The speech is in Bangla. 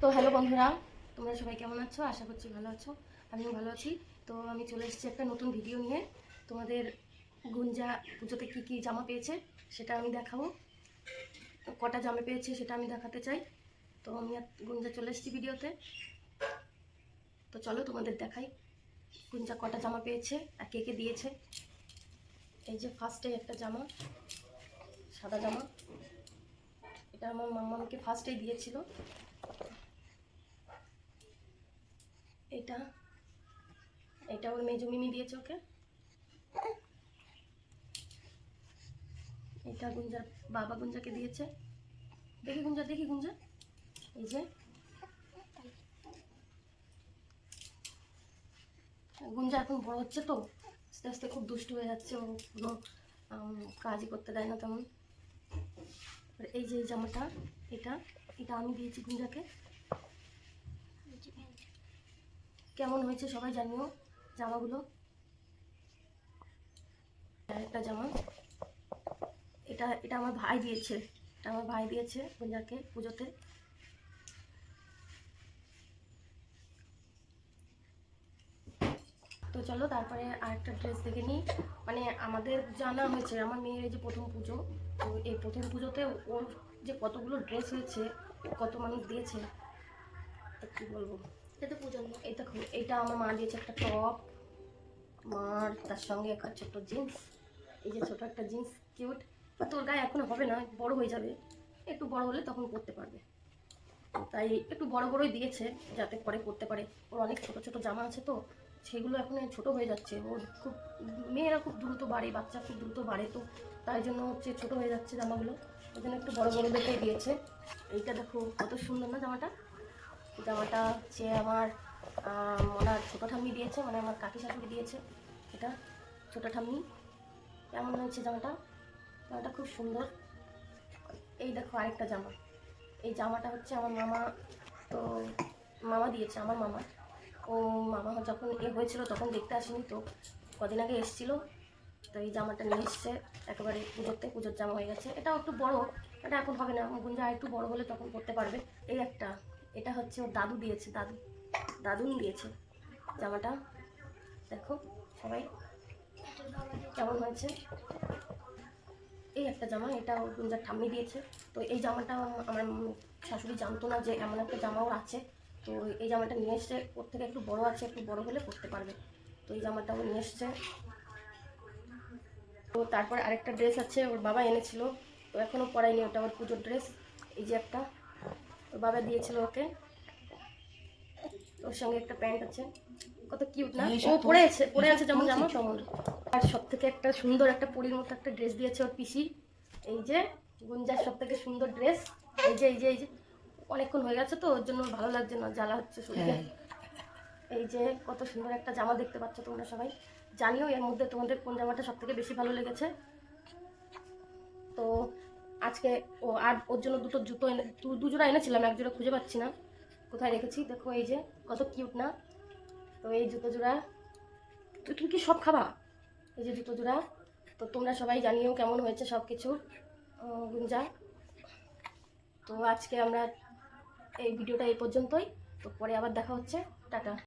তো হ্যালো বন্ধুরা, তোমরা সবাই কেমন আছো? আশা করছি ভালো আছো। আমিও ভালো আছি। তো আমি চলে এসেছি একটা নতুন ভিডিও নিয়ে। তোমাদের গুঞ্জা পুজোতে কী কী জামা পেয়েছে সেটা আমি দেখাবো। কটা জামা পেয়েছে সেটা আমি দেখাতে চাই। তো আমি গুঞ্জা চলে এসেছি ভিডিওতে। তো চলো তোমাদের দেখাই গুঞ্জা কটা জামা পেয়েছে আর কে কে দিয়েছে। এই যে ফার্স্টে একটা জামা, সাদা জামা, এটা আমার মাম্মা আমাকে ফার্স্টেই দিয়েছিল। এটা এটা ওর মেজো মিমি দিয়েছে ওকে। এটা গুঞ্জার বাবা গুঞ্জাকে দিয়েছে। দেখি গুঞ্জা, এই যে গুঞ্জা এখন বড় হচ্ছে তো আস্তে আস্তে খুব দুষ্ট হয়ে যাচ্ছে, ও কোনো কাজই করতে দেয় না তেমন। এই যে এই জামাটা, এটা এটা আমি দিয়েছি গুঞ্জাকে। কেমন হয়েছে সবাই জানিও জামাগুলো। একটা জামা, এটা এটা আমার ভাই দিয়েছে, এটা আমার ভাই দিয়েছে গুঞ্জাকে পুজোতে। তো চলো তারপরে আরেকটা ড্রেস দেখে নিই। মানে আমাদের জানা হয়েছে আমার মেয়ের এই যে প্রথম পুজো, তো এই প্রথম পুজোতে ওর যে কতগুলো ড্রেস হয়েছে, কত মানুষ দিয়েছে কি বলবো। এটা পুজো, এই দেখো এইটা আমার মা দিয়েছে একটা টপ, মার তার সঙ্গে একটা ছোট্ট জিন্স। এই যে ছোট একটা জিন্স কিউট, তোর গায়ে এখনো হবে না, বড় হয়ে যাবে, একটু বড় হলে তখন পরতে পারবে। তাই একটু বড় বড়ই দিয়েছে যাতে পরে পরতে পারে। ওর অনেক ছোট ছোট জামা আছে তো সেগুলো এখন ছোট হয়ে যাচ্ছে। ওর খুব মেয়েরা খুব দ্রুত বাড়ে, বাচ্চা খুব দ্রুত বাড়ে, তো তাই জন্য হচ্ছে ছোট হয়ে যাচ্ছে জামাগুলো, ওই জন্য একটু বড় বড় দেখে দিয়েছে। এইটা দেখো কত সুন্দর না জামাটা। জামাটা হচ্ছে আমার ওনার ছোটো ঠাম্মি দিয়েছে, মানে আমার কাকি শাশুড়ি দিয়েছে। এটা ছোটো ঠাম্মি। কেমন হয়েছে জামাটা? জামাটা খুব সুন্দর। এই দেখো আরেকটা জামা, এই জামাটা হচ্ছে আমার মামা, তো মামা দিয়েছে আমার মামা। ও মামা যখন হয়েছিল তখন দেখতে আসেনি, তো কদিন আগে এসেছিলো, তো এই জামাটা নিয়ে এসছে একেবারে পুজোর জামা হয়ে গেছে। এটাও একটু বড়, এটা এখন হবে না, গুঞ্জা একটু বড় হলে তখন পরতে পারবে। এই একটা, এটা হচ্ছে ওর দাদু দিয়েছে, দাদুন দিয়েছে জামাটা। দেখো সবাই কেমন হয়েছে। এই একটা জামা, এটা ওর গুঞ্জার ঠাম্মি দিয়েছে। তো এই জামাটা আমার শাশুড়ি জানতো না যে এমন একটা জামাও আছে, তো এই জামাটা নিয়ে এসছে। ওর থেকে একটু বড় আছে, একটু বড় হলে পরতে পারবে, তো এই জামাটাও নিয়ে এসছে। তো তারপর আরেকটা ড্রেস আছে ওর বাবা এনেছিল, তো এখনও পরাইনি, ওটা ওর পুজোর ড্রেস। এই যে একটা ওর বাবা দিয়েছিল ওকে, ওর সঙ্গে একটা প্যান্ট আছে, কত কিউট না। ও পরে আছে যেমন জামা তেমন। আর সব থেকে একটা সুন্দর একটা পরীর মতো একটা ড্রেস দিয়েছে ওর পিসি। এই যে গুঞ্জার সব থেকে সুন্দর ড্রেস, এই যে অনেকক্ষণ হয়ে গেছে তো ওর জন্য ভালো লাগছে না, জ্বালা হচ্ছে শরীরে। এই যে কত সুন্দর একটা জামা দেখতে পাচ্ছ তোমরা সবাই। জানিও এর মধ্যে তোমাদের কোন জামাটা সব থেকে বেশি ভালো লেগেছে। তো আজকে আর ওর জন্য দুটো জুতো দু জোড়া এনেছিলাম, এক জোড়া খুঁজে পাচ্ছি না, কোথায় রেখেছি। দেখো এই যে কত কিউট না। তো এই জুতো জোড়া, তুমি কি সব খাবা? এই যে জুতো জোড়া। তো তোমরা সবাই জানিও কেমন হয়েছে সব কিছু গুঞ্জা। তো আজকে আমরা এই ভিডিওটা এই পর্যন্তই, তো পরে আবার দেখা হচ্ছে, টাটা।